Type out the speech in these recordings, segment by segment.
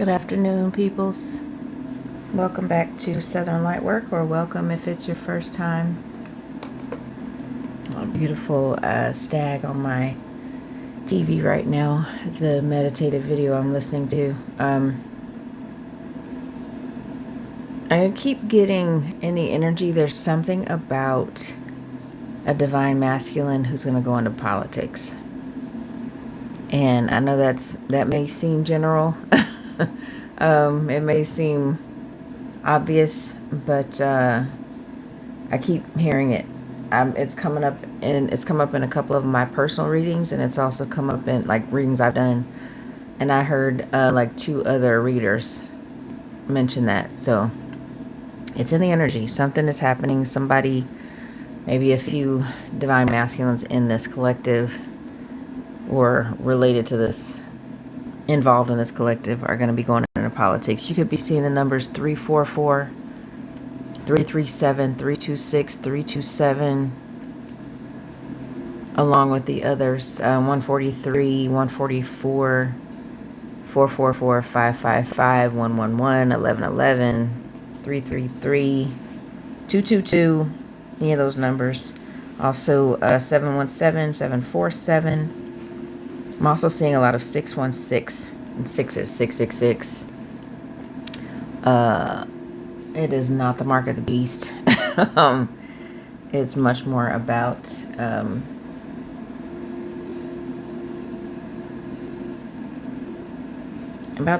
Good afternoon, peoples. Welcome back to Southern Lightwork, or welcome if it's your first time. A beautiful stag on my TV right now, the meditative video I'm listening to. I keep getting in the energy, there's something about a divine masculine who's going to go into politics. And I know that may seem general. It may seem obvious, but I keep hearing it. It's come up in a couple of my personal readings, and it's also come up in like readings I've done. And I heard like 2 other readers mention that. So it's in the energy. Something is happening. Somebody, maybe a few divine masculines in this collective or related to this, involved in this collective, are going to be going into politics. You could be seeing the numbers 344, 337, 326, 327, along with the others, 143, 144, 444, 555, 111, 1111, 333, 222, any of those numbers. Also 717, 747. I'm also seeing a lot of 616 and 666. It is not the mark of the beast. It's much more about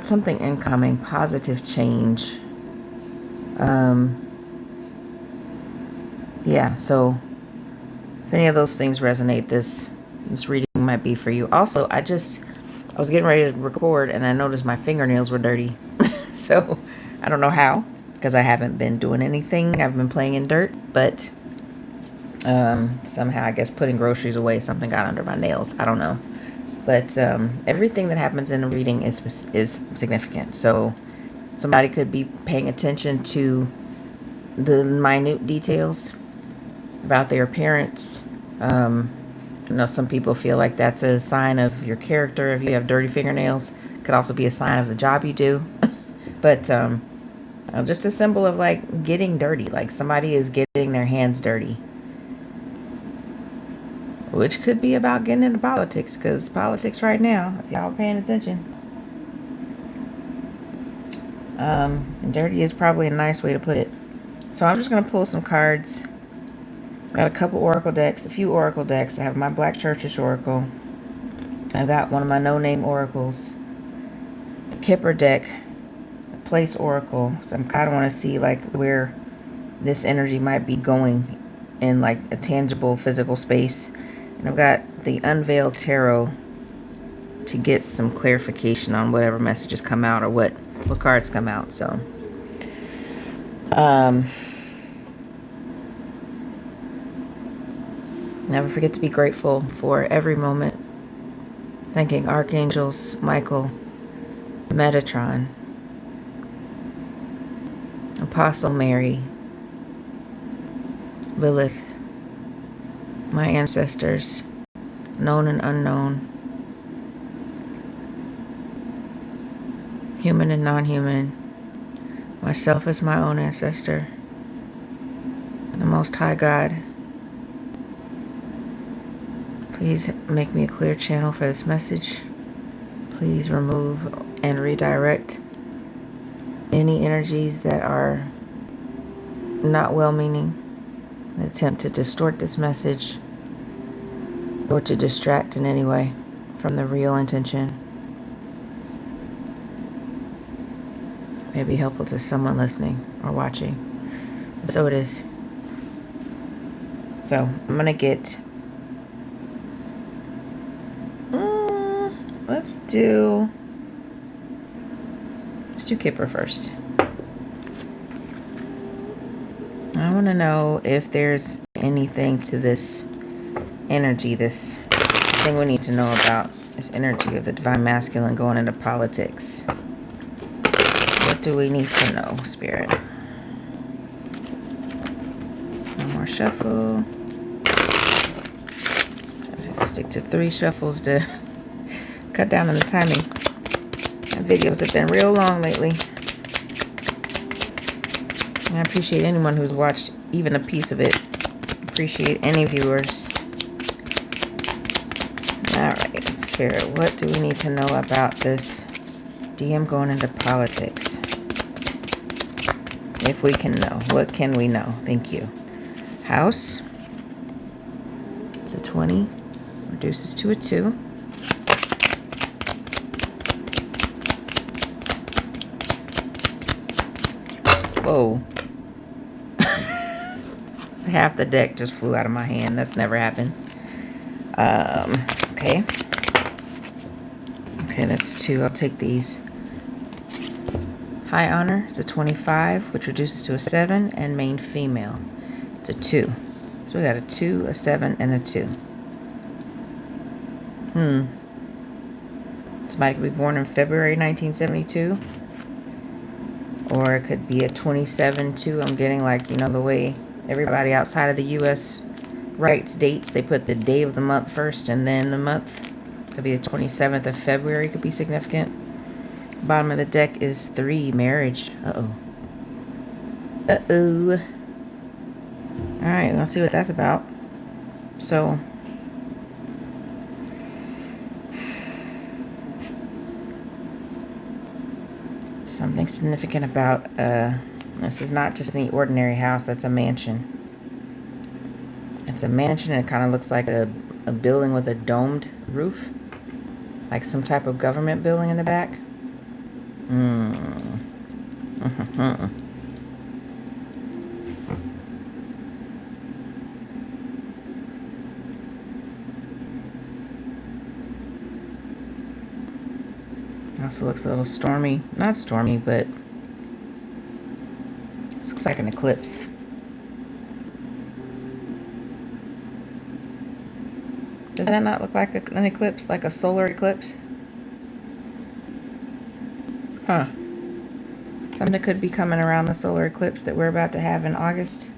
something incoming, positive change. Yeah, so if any of those things resonate, this reading might be for you. Also, I was getting ready to record and I noticed my fingernails were dirty. So I don't know how, because I haven't been doing anything. I've been playing in dirt, but somehow, I guess, putting groceries away, something got under my nails. I don't know. But everything that happens in a reading is significant. So somebody could be paying attention to the minute details about their appearance. Some people feel like that's a sign of your character. If you have dirty fingernails, it could also be a sign of the job you do. But just a symbol of like getting dirty, like somebody is getting their hands dirty, which could be about getting into politics, because politics right now, if y'all are paying attention, dirty is probably a nice way to put it. So I'm just going to pull some cards. Got a couple oracle decks, a few oracle decks. I have my Black Churchish oracle. I've got one of my no-name oracles, the Kipper deck, a place oracle. So I'm kind of want to see like where this energy might be going in like a tangible physical space. And I've got the Unveiled Tarot to get some clarification on whatever messages come out or what cards come out. So never forget to be grateful for every moment. Thanking Archangels Michael, Metatron, Apostle Mary, Lilith, my ancestors, known and unknown, human and non-human, myself as my own ancestor, the Most High God. Please make me a clear channel for this message. Please remove and redirect any energies that are not well-meaning, that attempt to distort this message or to distract in any way from the real intention. May be helpful to someone listening or watching. And so it is. So I'm gonna get. Let's do Kipper first. I want to know if there's anything to this energy, this thing we need to know about this energy of the divine masculine going into politics. What do we need to know, Spirit? One more shuffle. I'll just stick to 3 shuffles to cut down on the timing. My videos have been real long lately. And I appreciate anyone who's watched even a piece of it. Appreciate any viewers. Alright, Spirit, what do we need to know about this DM going into politics? If we can know. What can we know? Thank you. House. It's a 20. Reduces to a 2. Whoa. So half the deck just flew out of my hand. That's never happened. Okay. Okay, that's 2. I'll take these. High honor is a 25, which reduces to a 7, and main female. It's a 2. So we got a 2, a 7, and a 2. Somebody could be born in February 1972. Or it could be a 27-2. I'm getting, like, you know, the way everybody outside of the U.S. writes dates. They put the day of the month first and then the month. Could be the 27th of February. Could be significant. Bottom of the deck is 3, marriage. Uh-oh. Uh-oh. Alright, we'll see what that's about. So, something significant about, this is not just any ordinary house, that's a mansion. It's a mansion, and it kind of looks like a building with a domed roof. Like some type of government building in the back. Also looks a little stormy. Not stormy, but this looks like an eclipse. Does that not look like an eclipse? Like a solar eclipse? Huh. Something could be coming around the solar eclipse that we're about to have in August.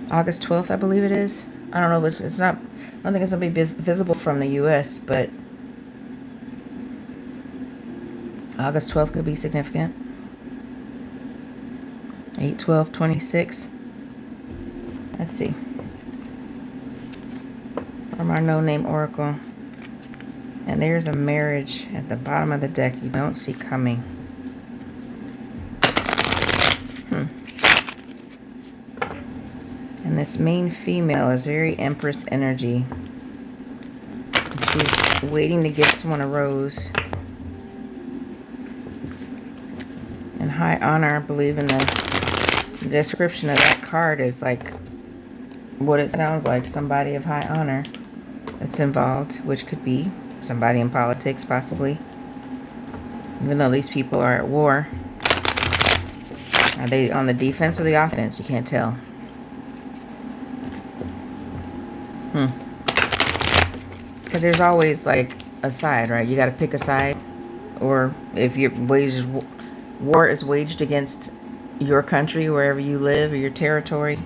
August 12th, I believe it is. I don't know if it's not, I don't think it's going to be visible from the U.S., but August 12th could be significant. 8/12/26. Let's see. From our no-name oracle. And there's a marriage at the bottom of the deck you don't see coming. And this main female is very Empress energy. She's waiting to give someone a rose. And high honor, I believe in the description of that card is like what it sounds like, somebody of high honor that's involved, which could be somebody in politics, possibly. Even though these people are at war. Are they on the defense or the offense? You can't tell. Because there's always like a side, right? You got to pick a side. Or if your war is waged against your country, wherever you live, or your territory,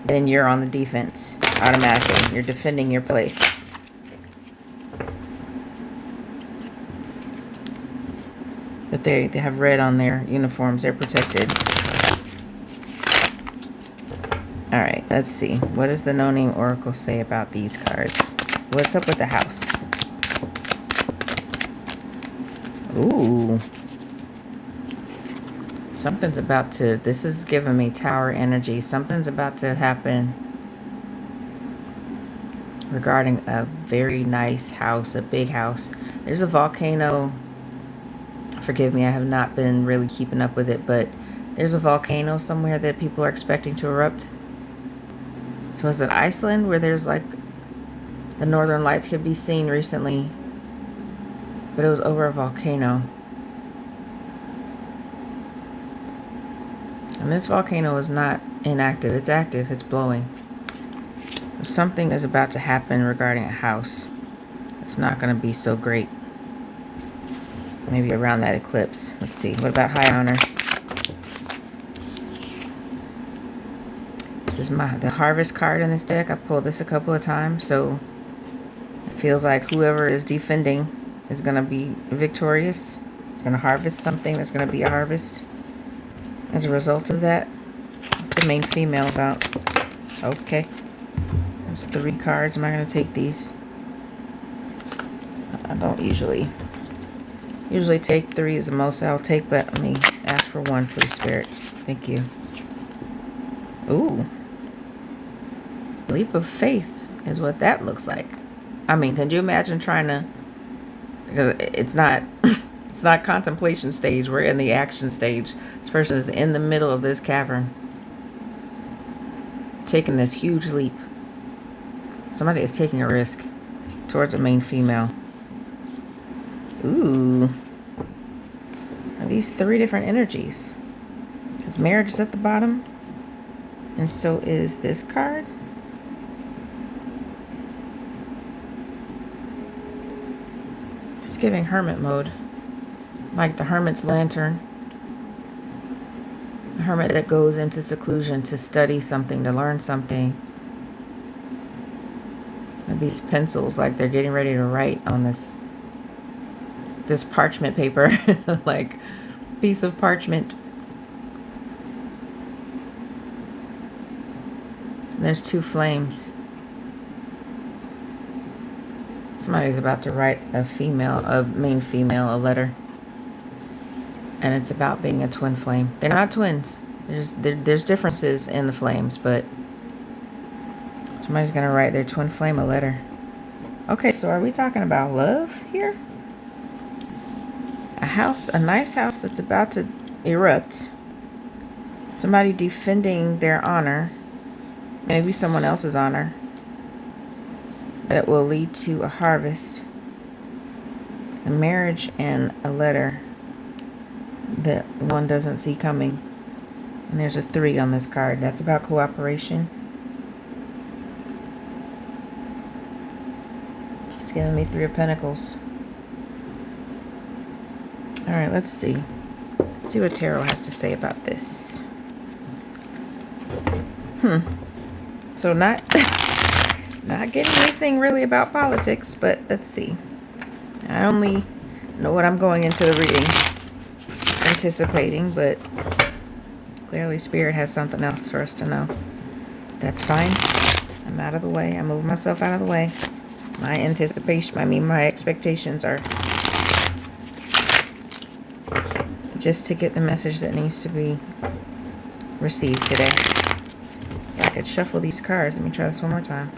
then you're on the defense automatically. You're defending your place. But they have red on their uniforms. They're protected. Alright, let's see. What does the no-name oracle say about these cards? What's up with the house? Ooh. Something's about to... This is giving me tower energy. Something's about to happen regarding a very nice house. A big house. There's a volcano. Forgive me, I have not been really keeping up with it, but there's a volcano somewhere that people are expecting to erupt. So is it Iceland where there's like the northern lights could be seen recently, but it was over a volcano. And this volcano is not inactive, it's active, it's blowing. Something is about to happen regarding a house. It's not going to be so great. Maybe around that eclipse. Let's see. What about high honor? This is the harvest card in this deck. I pulled this a couple of times, so it feels like whoever is defending is going to be victorious. It's going to harvest something. There's going to be a harvest as a result of that. What's the main female about? Okay. That's 3 cards. Am I going to take these? I don't usually take 3 is the most I'll take, but let me ask for 1, please, Spirit. Thank you. Ooh. Leap of faith is what that looks like. I mean, can you imagine trying to, because it's not it's not contemplation stage, we're in the action stage. This person is in the middle of this cavern, taking this huge leap. Somebody is taking a risk towards a main female. Ooh. Are these 3 different energies? Because marriage is at the bottom, and so is this card. Just giving hermit mode, like the hermit's lantern. A hermit that goes into seclusion to study something, to learn something. And these pencils, like they're getting ready to write on this parchment paper, like piece of parchment. And there's 2 flames. Somebody's about to write a main female, a letter. And it's about being a twin flame. They're not twins. There's differences in the flames, but somebody's going to write their twin flame a letter. Okay, so are we talking about love here? A nice house that's about to erupt. Somebody defending their honor. Maybe someone else's honor. That will lead to a harvest. A marriage and a letter that one doesn't see coming. And there's a 3 on this card. That's about cooperation. It's giving me 3 of Pentacles. Alright, let's see. See what Tarot has to say about this. So not getting anything really about politics, but let's see. I only know what I'm going into the reading anticipating, but clearly Spirit has something else for us to know. That's fine. I'm out of the way. I move myself out of the way. My expectations are just to get the message that needs to be received today. I could shuffle these cards. Let me try this one more time.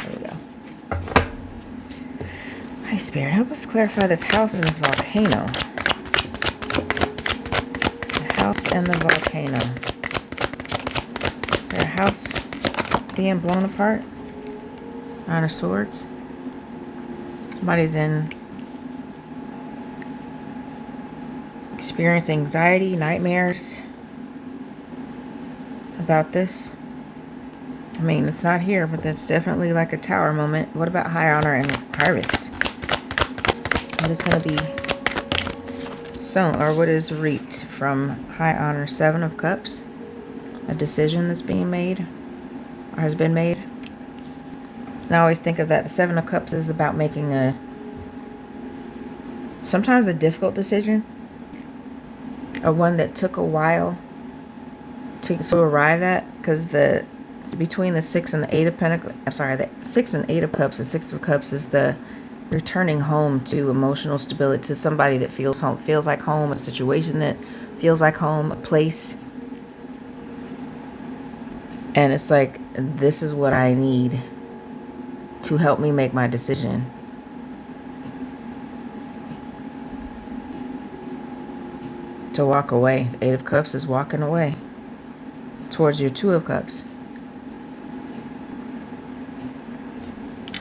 There we go. Hi, Spirit. Help us clarify this house and this volcano. The house and the volcano. Is there a house being blown apart? 9 of Swords. Somebody's experiencing anxiety, nightmares about this. I mean, it's not here, but that's definitely like a tower moment. What about high honor and harvest? What is going to be sown, or what is reaped from high honor? 7 of Cups. A decision that's being made, or has been made. And I always think of that. The 7 of Cups is about making sometimes a difficult decision, or one that took a while to arrive at, because it's between the 6 and the 8 of Pentacles. I'm sorry, the 6 and 8 of Cups. The 6 of Cups is the returning home to emotional stability, to somebody that feels like home, a situation that feels like home, a place. And it's like, this is what I need to help me make my decision. To walk away. The 8 of Cups is walking away towards your 2 of Cups.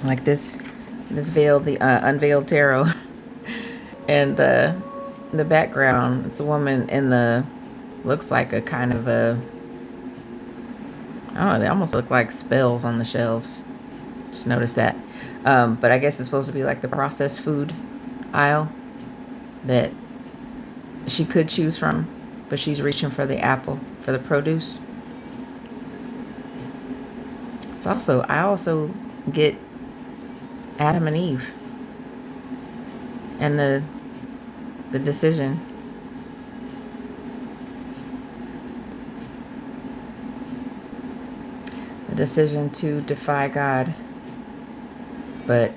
Like this veiled, the unveiled tarot, and the background. It's a woman in looks like a kind of a, I don't know, they almost look like spells on the shelves. Just noticed that. But I guess it's supposed to be like the processed food aisle that she could choose from, but she's reaching for the apple, for the produce. I also get Adam and Eve. and the decision. The decision to defy God, but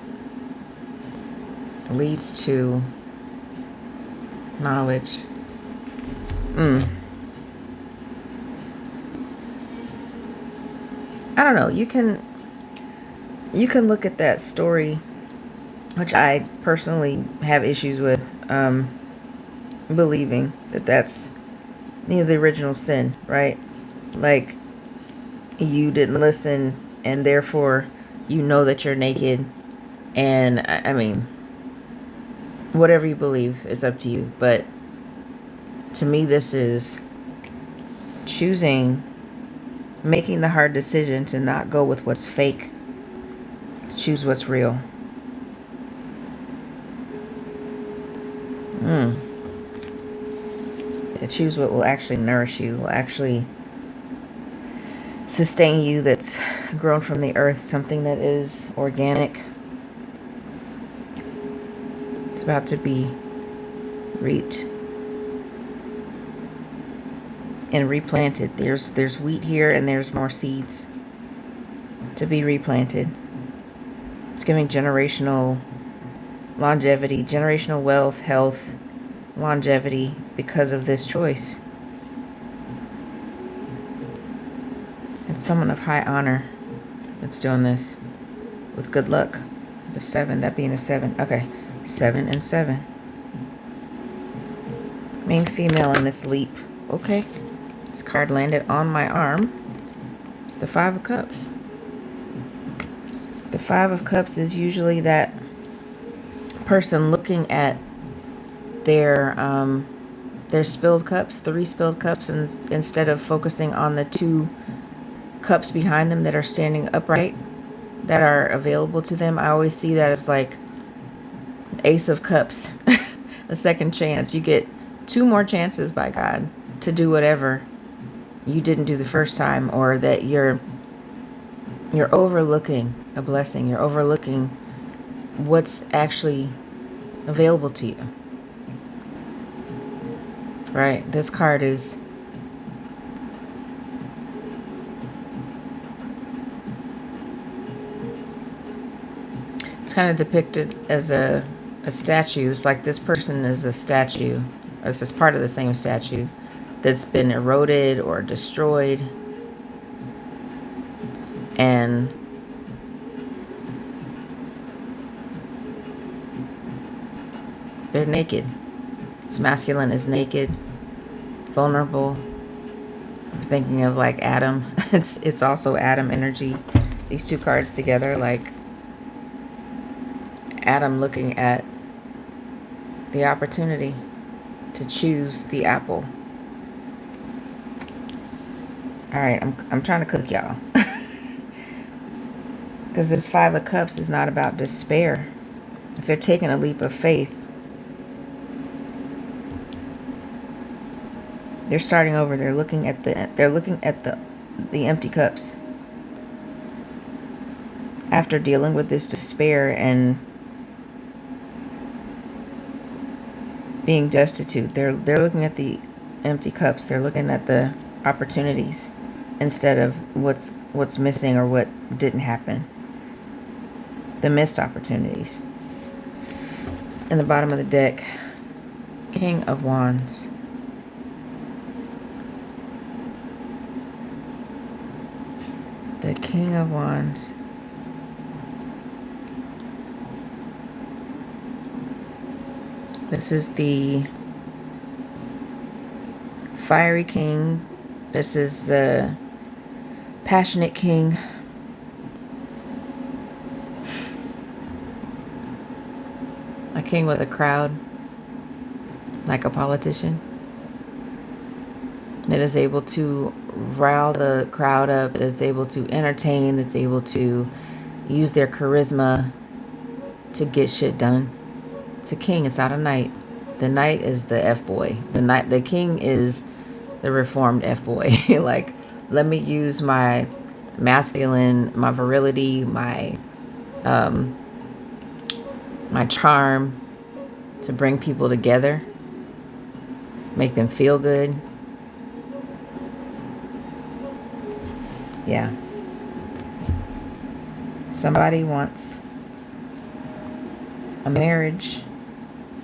leads to knowledge. I don't know. You can look at that story, which I personally have issues with, believing that that's the original sin, right? Like, you didn't listen, and therefore you know that you're naked. And I mean, whatever you believe is up to you. But to me, this is making the hard decision to not go with what's fake, to choose what's real. To choose what will actually nourish you, will actually sustain you, that's grown from the earth, something that is organic. It's about to be reaped and replanted. There's wheat here, and there's more seeds to be replanted. It's giving generational longevity, generational wealth, health, longevity because of this choice. It's someone of high honor that's doing this with good luck. The 7, that being a 7. Okay, 7 and 7. Main female in this leap. Okay. This card landed on my arm. It's the 5 of Cups. The 5 of Cups is usually that person looking at their spilled cups, 3 spilled cups, and instead of focusing on the 2 cups behind them that are standing upright, that are available to them. I always see that as like Ace of Cups, a second chance. You get 2 more chances by God to do whatever you didn't do the first time, or that you're overlooking a blessing. You're overlooking what's actually available to you. Right? This card is kind of depicted as a statue. It's like this person is a statue. It's just part of the same statue that's been eroded or destroyed. And they're naked. This masculine is naked, vulnerable. I'm thinking of like Adam. It's also Adam energy. These 2 cards together, like Adam looking at the opportunity to choose the apple. All right, I'm trying to cook y'all. Because this 5 of Cups is not about despair. If they're taking a leap of faith, they're starting over. They're looking at the empty cups. After dealing with this despair and being destitute, they're looking at the empty cups. They're looking at the opportunities instead of what's missing or what didn't happen. The missed opportunities. In the bottom of the deck, King of Wands. The King of Wands. This is the fiery king. This is the passionate king. A king with a crowd, like a politician, that is able to rile the crowd up, that is able to entertain, that's able to use their charisma to get shit done. It's a king. It's not a knight. The knight is the F-boy. The king is the reformed F-boy. Like, let me use my masculine, my virility, my charm, to bring people together, make them feel good. Yeah. Somebody wants a marriage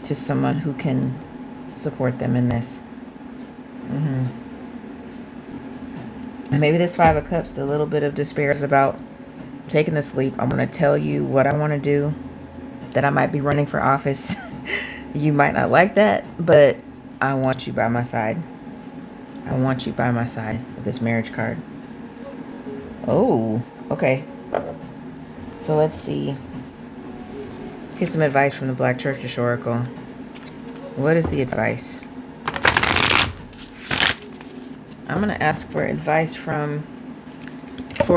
to someone who can support them in this. And maybe this Five of Cups, the little bit of despair is about taking the leap. I want to tell you what I want to do, that I might be running for office. You might not like that, but I want you by my side. I want you by my side with this marriage card. Oh, okay. So let's see. Let's get some advice from the Black Churchish Oracle. What is the advice? I'm going to ask for advice for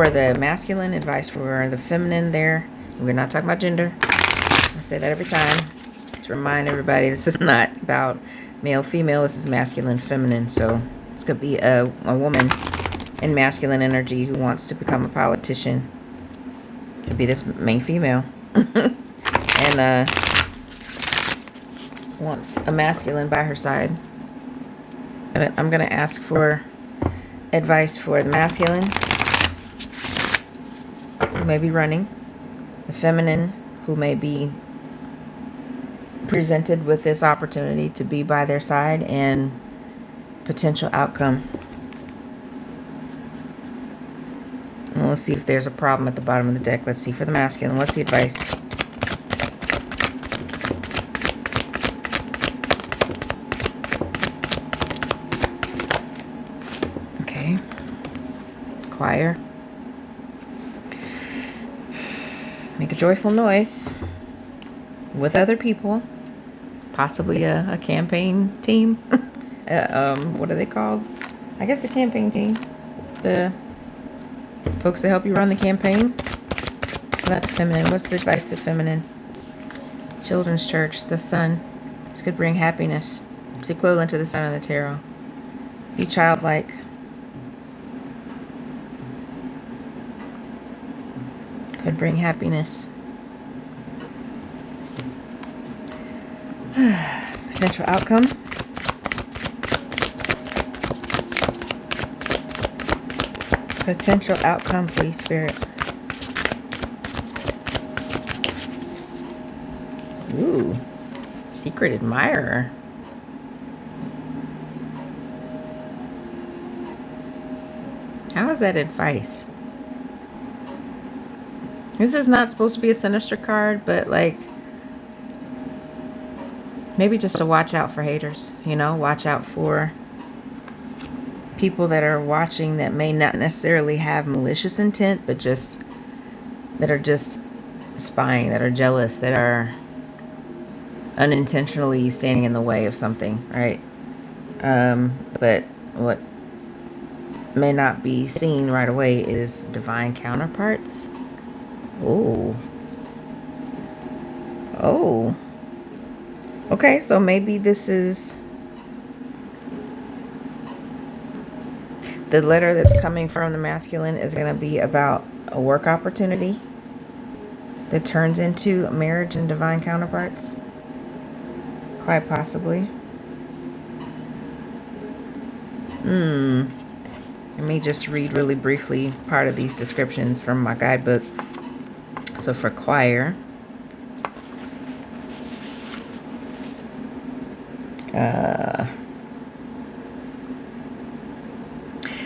the masculine, advice for the feminine there. We're not talking about gender. I say that every time to remind everybody this is not about male, female. This is masculine, feminine. So this could be a woman in masculine energy who wants to become a politician. Could be this main female. And wants a masculine by her side. I'm going to ask for advice for the masculine who may be running, the feminine who may be presented with this opportunity to be by their side, and potential outcome. And we'll see if there's a problem at the bottom of the deck. Let's see for the masculine. What's the advice? Okay. Choir. Make a joyful noise with other people. Possibly a campaign team. What are they called? I guess the campaign team. The folks that help you run the campaign. What about the feminine? What's the advice to the feminine? Children's Church, the sun. This could bring happiness. It's equivalent to the sun of the tarot. Be childlike. Could bring happiness. Potential outcome. Potential outcome, please, Spirit. Ooh, secret admirer. How is that advice? This is not supposed to be a sinister card, but like, maybe just to watch out for haters, you know, watch out for people that are watching that may not necessarily have malicious intent, but just that are just spying, that are jealous, that are unintentionally standing in the way of something, right? But what may not be seen right away is divine counterparts. Oh. Okay, so maybe this is the letter that's coming from the masculine is going to be about a work opportunity that turns into a marriage and divine counterparts. Quite possibly. Let me just read really briefly part of these descriptions from my guidebook. So for choir,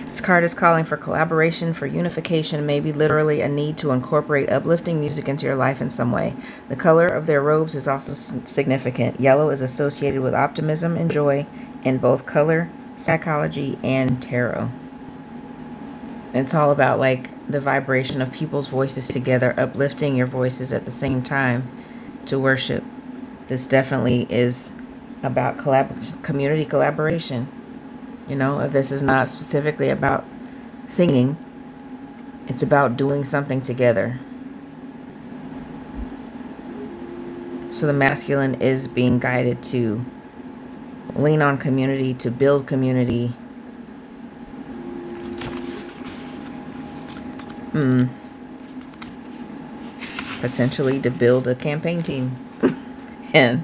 this card is calling for collaboration, for unification, maybe literally a need to incorporate uplifting music into your life in some way. The color of their robes is also significant. Yellow is associated with optimism and joy in both color, psychology, and tarot. It's all about like the vibration of people's voices together, uplifting your voices at the same time to worship. This definitely is about community collaboration. You know, if this is not specifically about singing, it's about doing something together. So the masculine is being guided to lean on community, to build community. Potentially to build a campaign team And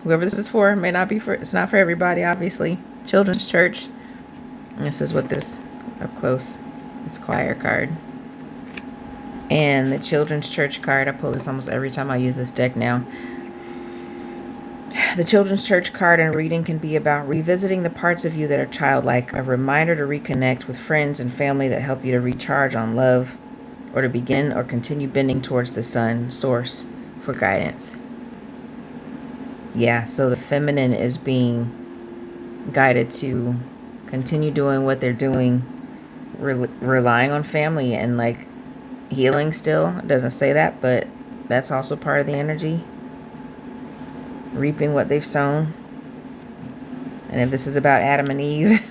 whoever this is for, may not be for, it's not for everybody, obviously. Children's church. And this is what this, up close, this choir card. And the children's church card, I pull this almost every time I use this deck now. The children's church card and reading can be about revisiting the parts of you that are childlike, a reminder to reconnect with friends and family that help you to recharge on love, or to begin or continue bending towards the sun source for guidance. Yeah, so the feminine is being guided to continue doing what they're doing, relying on family and like healing still. It doesn't say that, but that's also part of the energy. Reaping what they've sown. And if this is about Adam and Eve,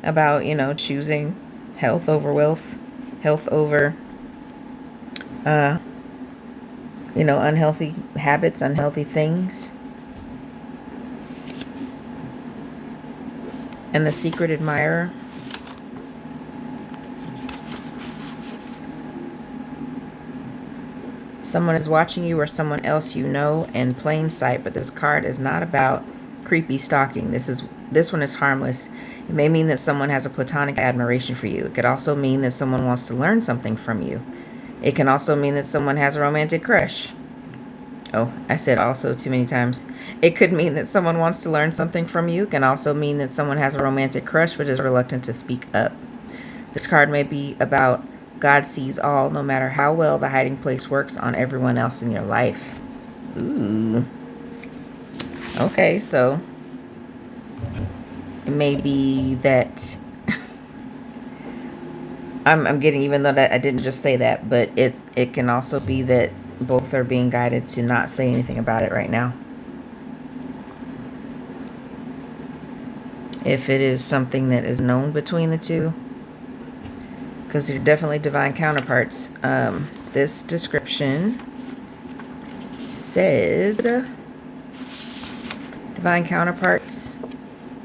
about, you know, choosing health over wealth, health over, you know, unhealthy habits, unhealthy things. And the secret admirer. Someone is watching you or someone else you know in plain sight, but this card is not about creepy stalking. This one is harmless. It may mean that someone has a platonic admiration for you. It could also mean that someone wants to learn something from you. It can also mean that someone has a romantic crush. Oh, I said also too many times. It could mean that someone wants to learn something from you. It can also mean that someone has a romantic crush but is reluctant to speak up. This card may be about God sees all, no matter how well the hiding place works on everyone else in your life. Ooh. Okay, so it may be that I'm getting, even though that I didn't just say that, but it can also be that both are being guided to not say anything about it right now. If it is something that is known between the two, because they're definitely divine counterparts. This description says divine counterparts,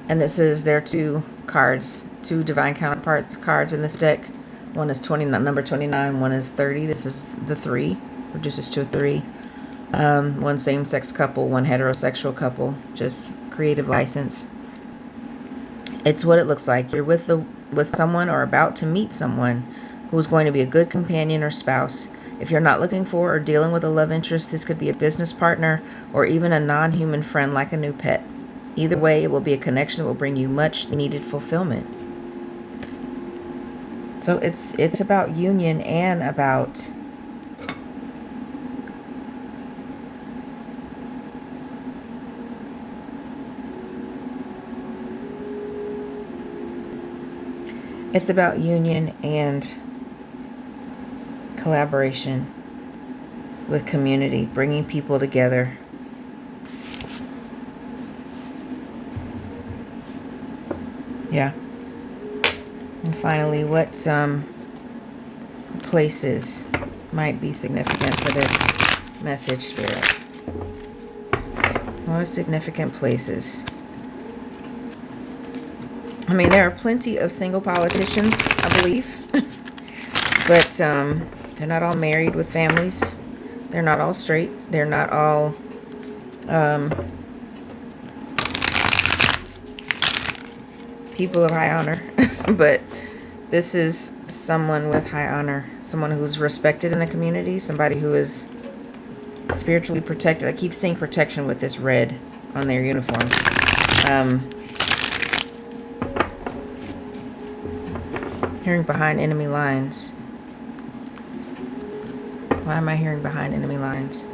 and this is their two cards, two divine counterparts cards in this deck. One is number 29, one is 30. This is the 3, reduces to a 3. One same-sex couple, one heterosexual couple, just creative license. It's what it looks like. You're with someone or about to meet someone who's going to be a good companion or spouse. If you're not looking for or dealing with a love interest, this could be a business partner or even a non-human friend like a new pet. Either way, it will be a connection that will bring you much needed fulfillment. So it's about union and about union and collaboration with community, bringing people together. Yeah. And finally, what places might be significant for this message, Spirit? What significant places? I mean, there are plenty of single politicians, I believe. But they're not all married with families. They're not all straight. They're not all people of high honor. But this is someone with high honor. Someone who's respected in the community. Somebody who is spiritually protected. I keep seeing protection with this red on their uniforms. Hearing behind enemy lines. Why am I hearing behind enemy lines?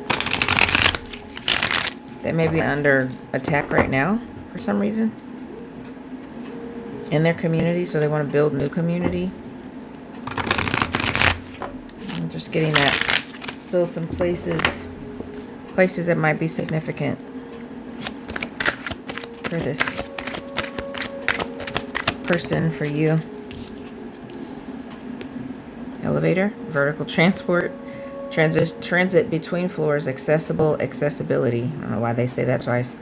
They may be under attack right now for some reason in their community, so they want to build new community. I'm just getting that. So some places that might be significant for this person, for you. Elevator, vertical transport, transit between floors, accessibility. I don't know why they say that twice.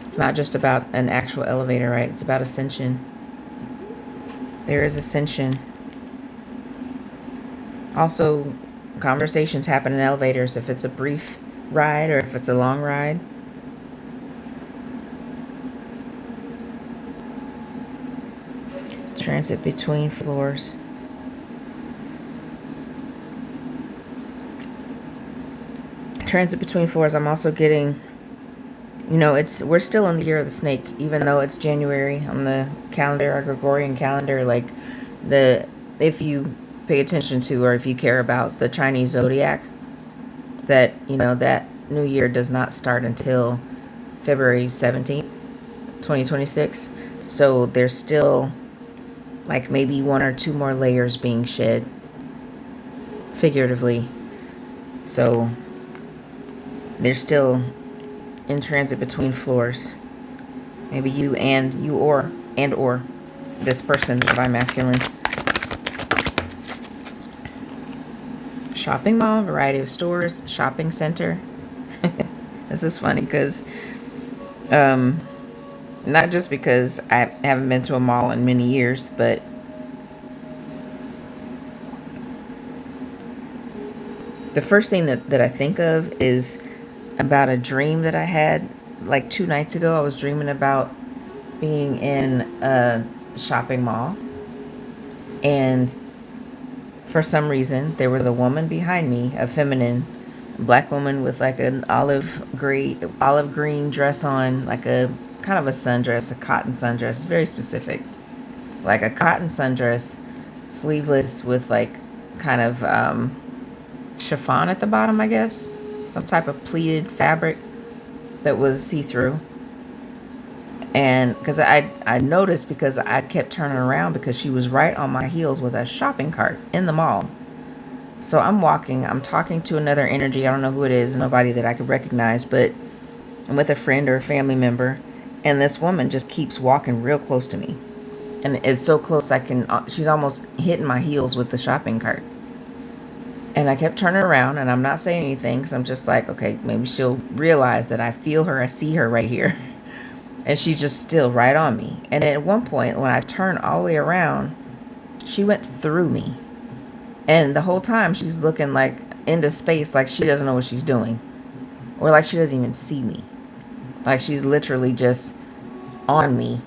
It's not just about an actual elevator, right? It's about ascension. There is ascension. Also, Conversations happen in elevators if it's a brief ride or if it's a long ride. Transit between floors. Transit between floors. I'm also getting, we're still in the year of the snake, even though it's January on the calendar, our Gregorian calendar. Like if you pay attention to, or if you care about the Chinese zodiac, that that new year does not start until February 17th, 2026. So there's still like maybe 1 or 2 more layers being shed, figuratively. So they're still in transit between floors. Maybe you or this person, divine masculine. Shopping mall, variety of stores, shopping center. This is funny because not just because I haven't been to a mall in many years, but the first thing that I think of is about a dream that I had like 2 nights ago. I was dreaming about being in a shopping mall, and for some reason there was a woman behind me, a feminine black woman with like an olive green dress on, like a kind of a sundress, a cotton sundress. It's very specific, like a cotton sundress, sleeveless, with like kind of chiffon at the bottom, I guess, some type of pleated fabric that was see-through. And because I noticed, because I kept turning around because she was right on my heels with a shopping cart in the mall. So I'm talking to another energy. I don't know who it is, nobody that I could recognize, but I'm with a friend or a family member, and this woman just keeps walking real close to me. And it's so close she's almost hitting my heels with the shopping cart. And I kept turning around, and I'm not saying anything because I'm just like, okay, maybe she'll realize that I feel her, I see her right here. And she's just still right on me. And at one point, when I turned all the way around, she went through me. And the whole time she's looking like into space, like she doesn't know what she's doing. Or like she doesn't even see me. Like she's literally just on me.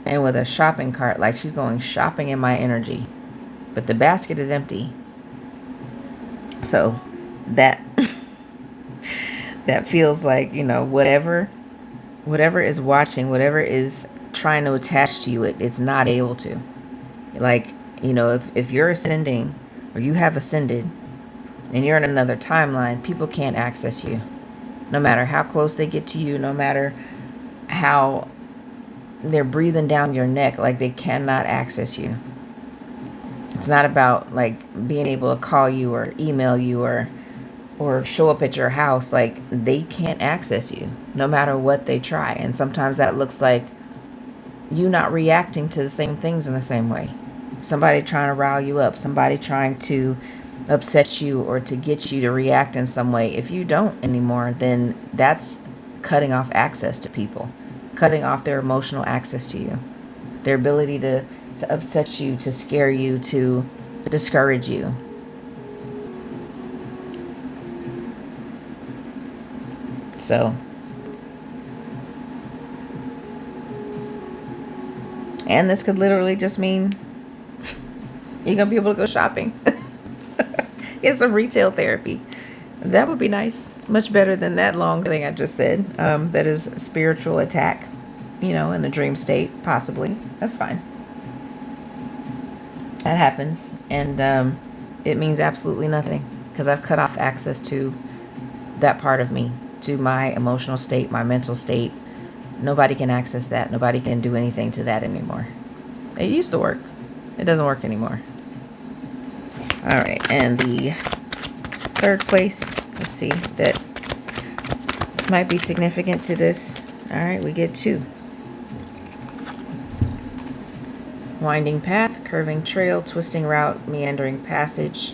And with a shopping cart, like she's going shopping in my energy. But the basket is empty. So that that feels like, whatever is watching, whatever is trying to attach to you, it's not able to. Like, if you're ascending, or you have ascended, and you're in another timeline, people can't access you. No matter how close they get to you, no matter how they're breathing down your neck, like they cannot access you. It's not about like being able to call you or email you or show up at your house. Like they can't access you no matter what they try. And sometimes that looks like you not reacting to the same things in the same way. Somebody trying to rile you up, somebody trying to upset you or to get you to react in some way. If you don't anymore, then that's cutting off access to people, cutting off their emotional access to you, their ability to upset you, to scare you, to discourage you. So, and this could literally just mean you're going to be able to go shopping. It's a retail therapy. That would be nice. Much better than that long thing I just said. That is spiritual attack, in the dream state, possibly. That's fine. That happens. And it means absolutely nothing because I've cut off access to that part of me, to my emotional state, my mental state. Nobody can access that. Nobody can do anything to that anymore. It used to work. It doesn't work anymore. All right. And the third place, let's see, that might be significant to this. All right. We get 2. Winding path, curving trail, twisting route, meandering passage.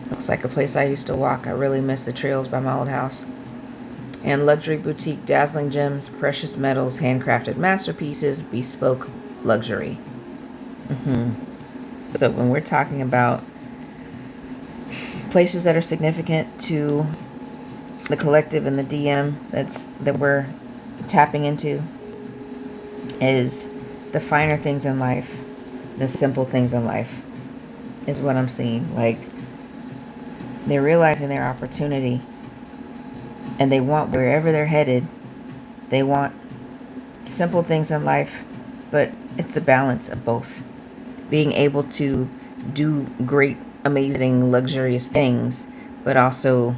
Looks like a place I used to walk. I really miss the trails by my old house. And luxury boutique, dazzling gems, precious metals, handcrafted masterpieces, bespoke luxury. So when we're talking about places that are significant to the collective and the DM that we're tapping into is the finer things in life, the simple things in life is what I'm seeing. Like, they're realizing their opportunity and they want, wherever they're headed, they want simple things in life, but it's the balance of both. Being able to do great, amazing, luxurious things, but also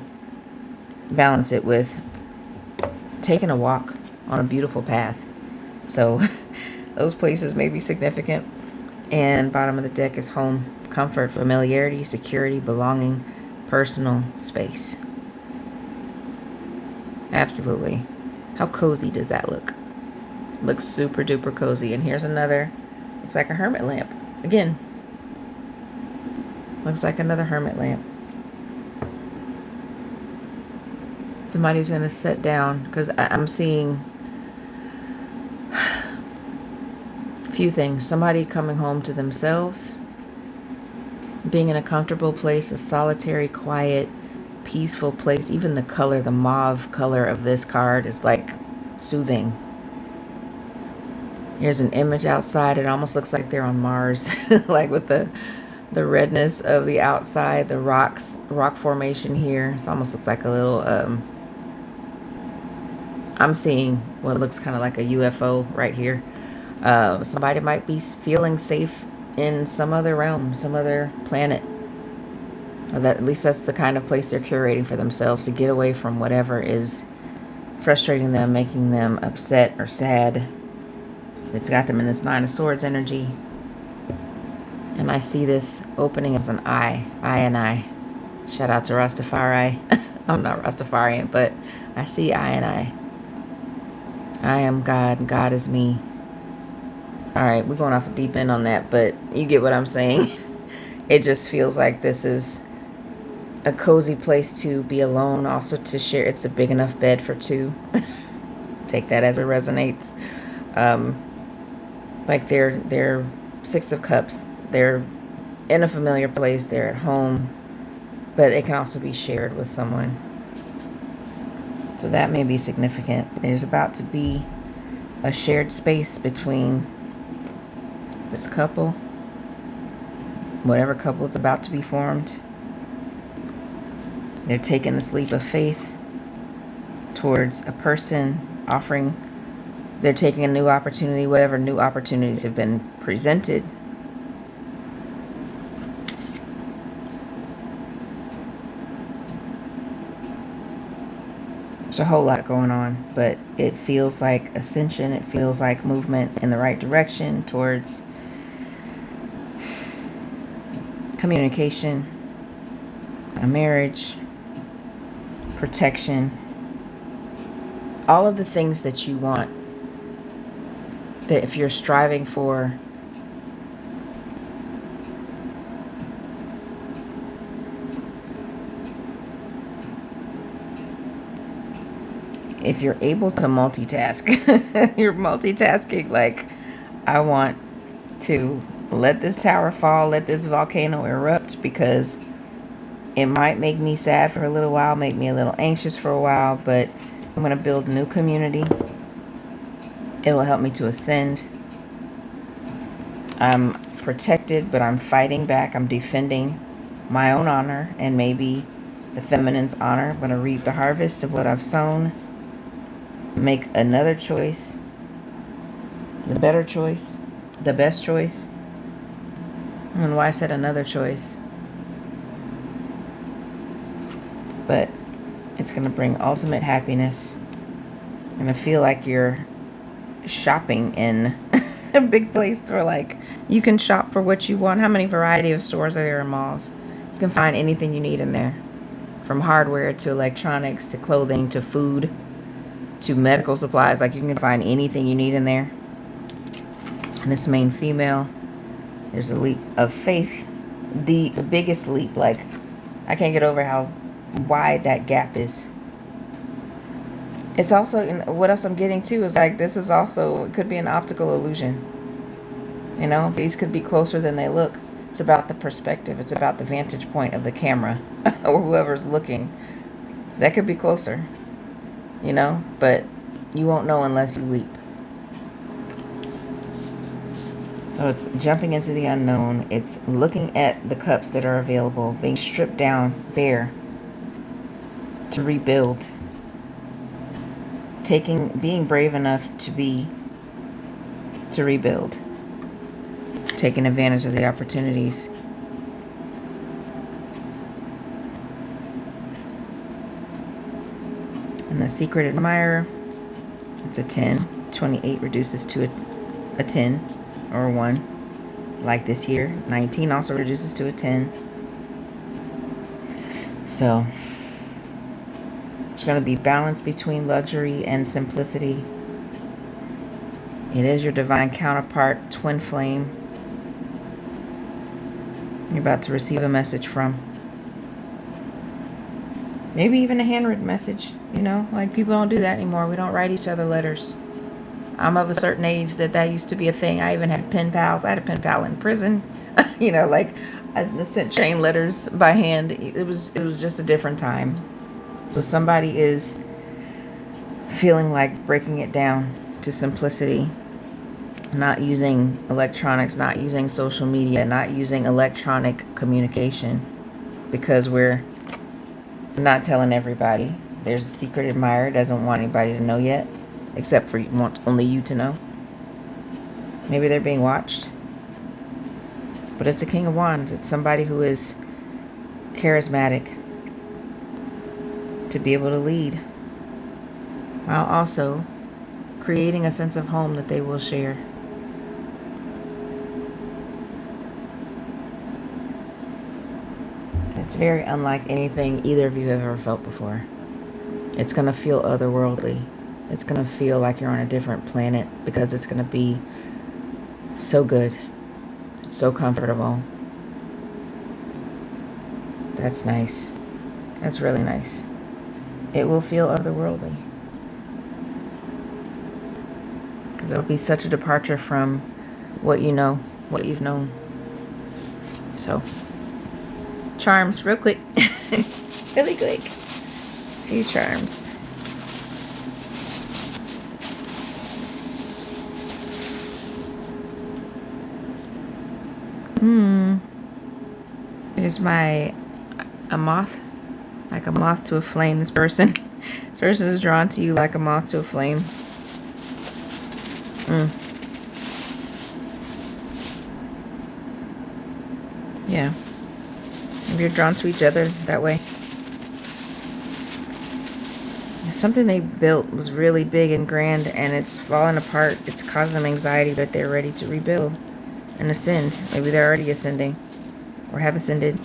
balance it with taking a walk on a beautiful path. So those places may be significant. And bottom of the deck is home, comfort, familiarity, security, belonging, personal space. Absolutely. How cozy does that look? Looks super duper cozy. And here's another, looks like a hermit lamp. Again, looks like another hermit lamp. Somebody's going to sit down, because I'm seeing a few things. Somebody coming home to themselves, being in a comfortable place, a solitary, quiet, peaceful place. Even the color, the mauve color of this card is like soothing. Here's an image outside. It almost looks like they're on Mars, like with the redness of the outside, the rock formation here. It almost looks like a little, I'm seeing what looks kind of like a UFO right here. Somebody might be feeling safe in some other realm, some other planet. Or that, at least that's the kind of place they're curating for themselves, to get away from whatever is frustrating them, making them upset or sad. It's got them in this Nine of Swords energy. And I see this opening as an I and I. Shout out to Rastafari. I'm not Rastafarian, but I see I and I. I am God. God is me. All right, we're going off a deep end on that, but you get what I'm saying. It just feels like this is a cozy place to be alone, also to share. It's a big enough bed for two. Take that as it resonates. Like they're Six of Cups. They're in a familiar place. They're at home, but it can also be shared with someone. So that may be significant. There's about to be a shared space between this couple, whatever couple is about to be formed. They're taking this leap of faith towards a person, they're taking a new opportunity, whatever new opportunities have been presented. There's a whole lot going on, but it feels like ascension. It feels like movement in the right direction towards communication, a marriage, protection, all of the things that you want, that if you're striving for, if you're able to multitask, you're multitasking. Like, I want to let this tower fall, let this volcano erupt, because it might make me sad for a little while, make me a little anxious for a while, but I'm going to build a new community. It will help me to ascend. I'm protected, but I'm fighting back. I'm defending my own honor and maybe the feminine's honor. I'm going to reap the harvest of what I've sown. Make another choice, the better choice, the best choice. And why I said another choice. But it's going to bring ultimate happiness. You're going to feel like you're shopping in a big place where, like, you can shop for what you want. How many variety of stores are there in malls? You can find anything you need in there. From hardware to electronics to clothing to food to medical supplies. Like, you can find anything you need in there. And this main female, there's a leap of faith. The biggest leap. Like, I can't get over how wide that gap is. It's also, what else I'm getting to is, like, this is also, it could be an optical illusion. You know, these could be closer than they look. It's about the perspective. It's about the vantage point of the camera or whoever's looking. That could be closer, you know, but you won't know unless you leap. So it's jumping into the unknown. It's looking at the cups that are available, being stripped down bare to rebuild. Being brave enough to rebuild. Taking advantage of the opportunities. And the secret admirer, it's a 10. 28 reduces to a 10 or a 1. Like this here. 19 also reduces to a 10. So there's going to be balance between luxury and simplicity. It is your divine counterpart, twin flame. You're about to receive a message from. Maybe even a handwritten message, you know, like people don't do that anymore. We don't write each other letters. I'm of a certain age that used to be a thing. I even had pen pals. I had a pen pal in prison. You know, like I sent chain letters by hand. It was just a different time. So somebody is feeling like breaking it down to simplicity, not using electronics, not using social media, not using electronic communication, because we're not telling everybody. There's a secret admirer, doesn't want anybody to know yet, except for want only you to know. Maybe they're being watched. But it's a King of Wands. It's somebody who is charismatic to be able to lead, while also creating a sense of home that they will share. It's very unlike anything either of you have ever felt before. It's going to feel otherworldly. It's going to feel like you're on a different planet, because it's going to be so good, so comfortable. That's nice. That's really nice. It will feel otherworldly, because it'll be such a departure from what you know, what you've known. So, charms, real quick. Really quick. A few charms. There's a moth. Like a moth to a flame. This person is drawn to you like a moth to a flame. Yeah. Maybe you're drawn to each other that way. Something they built was really big and grand, and it's fallen apart. It's caused them anxiety, but they're ready to rebuild and ascend. Maybe they're already ascending or have ascended.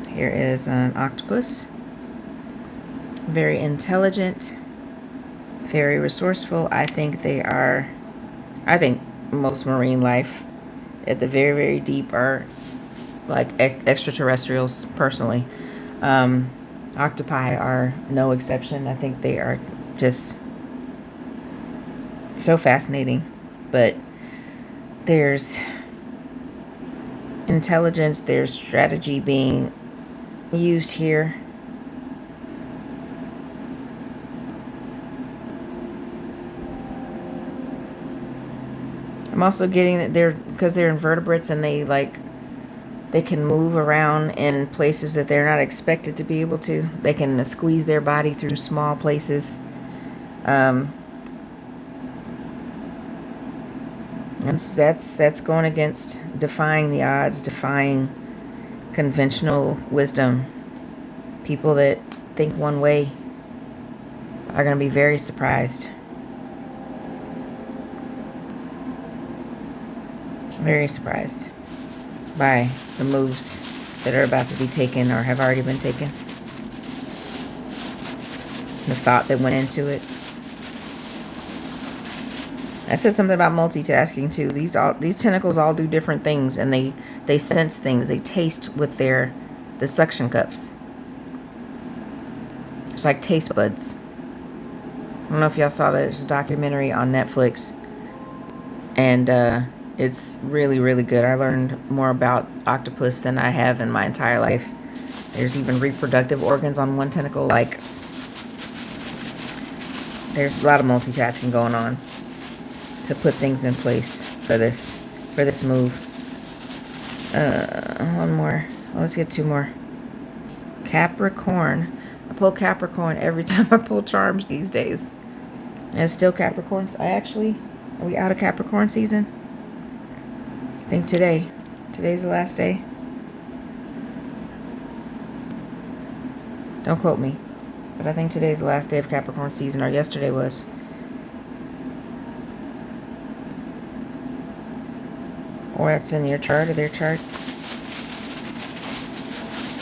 Here is an octopus. Very intelligent, very resourceful. I think most marine life at the very, very deep are like extraterrestrials, personally. Octopi are no exception. I think they are just so fascinating. But there's intelligence, there's strategy being used here. I'm also getting that because they're invertebrates, and they can move around in places that they're not expected to be able to. They can squeeze their body through small places. And that's going against defying the odds, defying conventional wisdom. People that think one way are going to be very surprised. Very surprised by the moves that are about to be taken or have already been taken. The thought that went into it. I said something about multitasking too. These tentacles all do different things, and they sense things. They taste with the suction cups. It's like taste buds. I don't know if y'all saw that. There's a documentary on Netflix, And it's really, really good. I learned more about octopus than I have in my entire life. There's even reproductive organs on one tentacle. Like, there's a lot of multitasking going on to put things in place for this move. One more. Let's get two more. Capricorn. I pull Capricorn every time I pull charms these days. And it's still Capricorns. Are we out of Capricorn season? I think today's the last day. Don't quote me, but I think today's the last day of Capricorn season, or yesterday was. Or it's in your chart or their chart.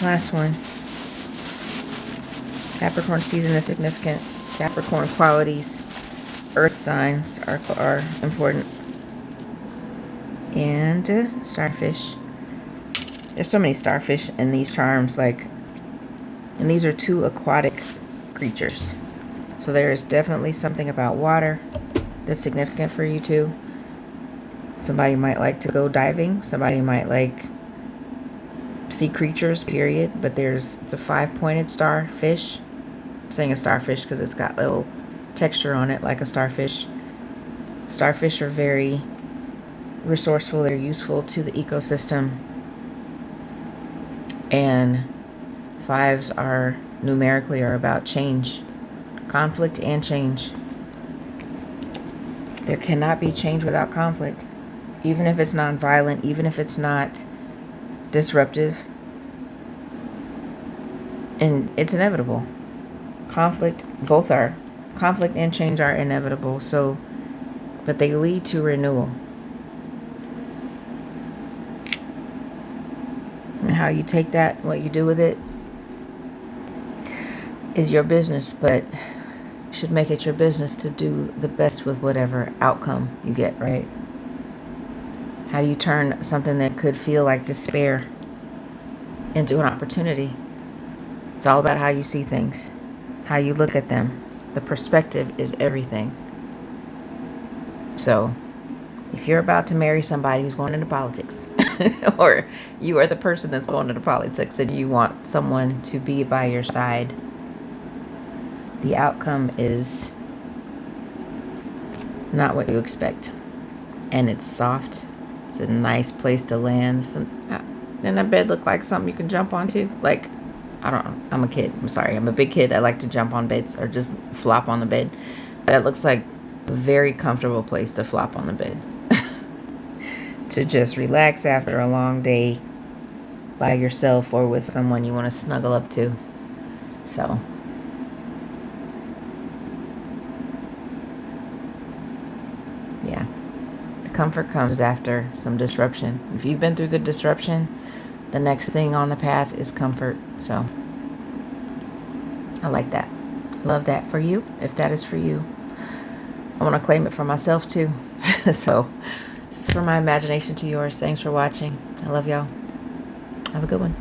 Last one. Capricorn season is significant. Capricorn qualities, earth signs are important. And starfish. There's so many starfish in these charms, and these are two aquatic creatures. So there is definitely something about water that's significant for you too. Somebody might like to go diving. Somebody might like sea creatures, period. But it's a 5-pointed starfish. I'm saying a starfish because it's got little texture on it like a starfish. Starfish are very resourceful. They're useful to the ecosystem. And 5s are numerically about change, conflict and change. There cannot be change without conflict, even if it's non-violent, even if it's not disruptive. And it's inevitable. Conflict and change are inevitable. So, but they lead to renewal. And how you take that, what you do with it, is your business, but you should make it your business to do the best with whatever outcome you get, right? How do you turn something that could feel like despair into an opportunity? It's all about how you see things, how you look at them. The perspective is everything. So, if you're about to marry somebody who's going into politics, or you are the person that's going into politics and you want someone to be by your side, the outcome is not what you expect. And it's soft. It's a nice place to land. And that bed look like something you can jump onto. Like, I don't know. I'm a kid. I'm sorry. I'm a big kid. I like to jump on beds or just flop on the bed. That looks like a very comfortable place to flop on the bed. To just relax after a long day by yourself or with someone you want to snuggle up to. So, yeah. The comfort comes after some disruption. If you've been through the disruption, the next thing on the path is comfort. So, I like that. Love that for you, if that is for you. I want to claim it for myself too. So, this is from my imagination to yours. Thanks for watching. I love y'all. Have a good one.